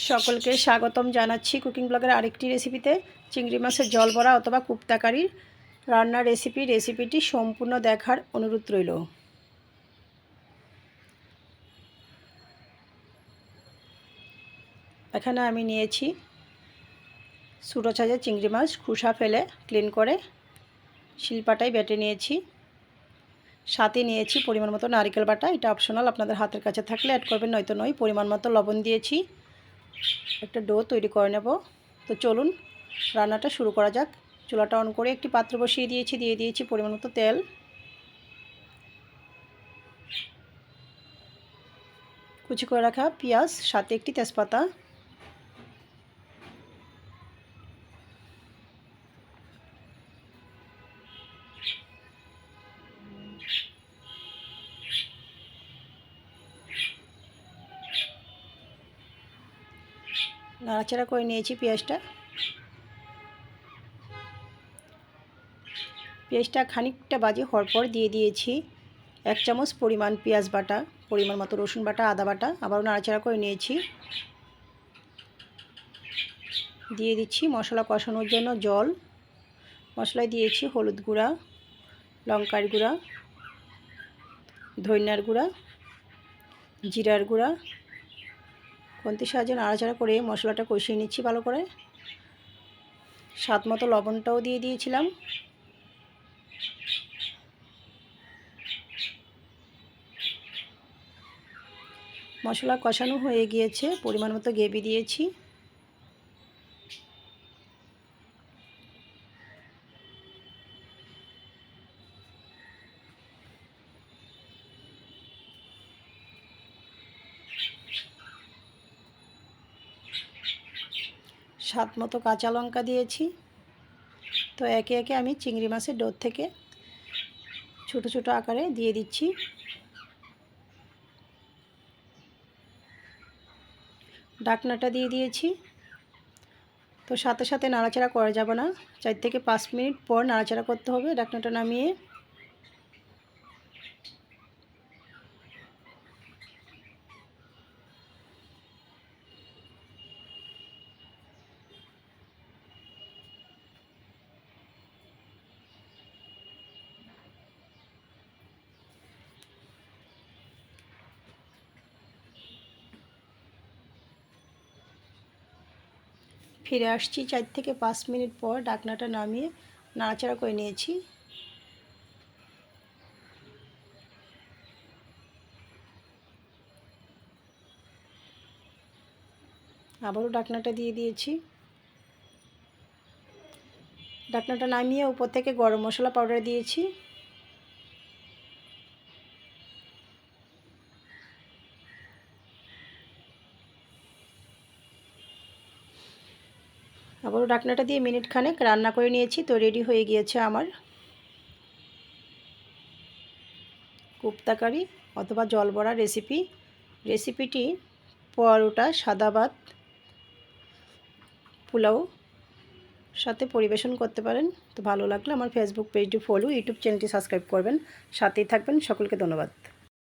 সকলকে স্বাগতম জানাচ্ছি কুকিং ব্লগের আরেকটি রেসিপিতে। চিংড়ি মাছের জল বড়া অথবা কুপ্তাকারির রান্নার রেসিপিটি সম্পূর্ণ দেখার অনুরোধ রইল। এখানে আমি নিয়েছি ছোটো সাইজের চিংড়ি মাছ, খোসা ফেলে ক্লিন করে শিলপাটায় বেটে নিয়েছি। সাথে নিয়েছি পরিমাণ মতো নারকেল বাটা, এটা অপশনাল, আপনাদের হাতের কাছে থাকলে অ্যাড করবেন, নয়তো নয়। পরিমাণ মতো লবণ দিয়েছি। একটা ডো তৈরি করে নেব। তো চলুন রান্নাটা শুরু করা যাক। চুলাটা অন করে একটি পাত্র বসিয়ে দিয়েছি, দিয়ে দিয়েছি পরিমাণ মতো তেল, কুচি করে রাখা পেঁয়াজ, সাথে একটি তেজপাতা, নাড়াচাড়া করে নিয়েছি পেঁয়াজটা খানিকটা বাজে হওয়ার পর দিয়ে দিয়েছি 1 চামচ পরিমাণ পেঁয়াজ বাটা, পরিমাণ মতো রসুন বাটা, আদা বাটা, আবারও নাড়াচাড়া করে নিয়েছি। দিয়ে দিচ্ছি মশলা কষানোর জন্য জল। মশলায় দিয়েছি হলুদ গুঁড়া, লঙ্কার গুঁড়া, ধনিয়ার গুঁড়া, জিরার গুঁড়া। খুন্তির সাহায্যে নাড়াচাড়া করে মশলাটা কষিয়ে নিচ্ছি ভালো করে। স্বাদ মতো লবণটাও দিয়ে দিয়েছিলাম। মশলা কষানো হয়ে গিয়েছে, পরিমাণ মতো গ্রেভি দিয়েছি। স্বাদ মতো কাঁচা লঙ্কা দিয়েছি। তো একে একে আমি চিংড়ি মাছের ডোর থেকে ছোট ছোট আকারে দিয়ে দিচ্ছি। ঢাকনাটা দিয়ে দিয়েছি। তো সাথে সাথে নাড়াচাড়া করা যাবে না, 4 থেকে 5 মিনিট পর নাড়াচাড়া করতে হবে। ঢাকনাটা নামিয়ে ফিরে আসছি 4 থেকে 5 মিনিট পর। ঢাকনাটা নামিয়ে নাড়াচাড়া করে নিয়েছি। আবারও ঢাকনাটা দিয়ে দিয়েছি। ঢাকনাটা নামিয়ে উপর থেকে গরম মশলা পাউডার দিয়েছি। আবারও ঢাকনাটা দিয়ে মিনিট খানেক রান্না করে নিয়েছি। তো রেডি হয়ে গিয়েছে আমার কুপ্তাকারি অথবা জল বড়া রেসিপিটি পরোটা, সাদা ভাত, পোলাও সাথে পরিবেশন করতে পারেন। তো ভালো লাগলে আমার ফেসবুক পেজটি ফলো, ইউটিউব চ্যানেলটি সাবস্ক্রাইব করবেন, সাথেই থাকবেন। সকলকে ধন্যবাদ।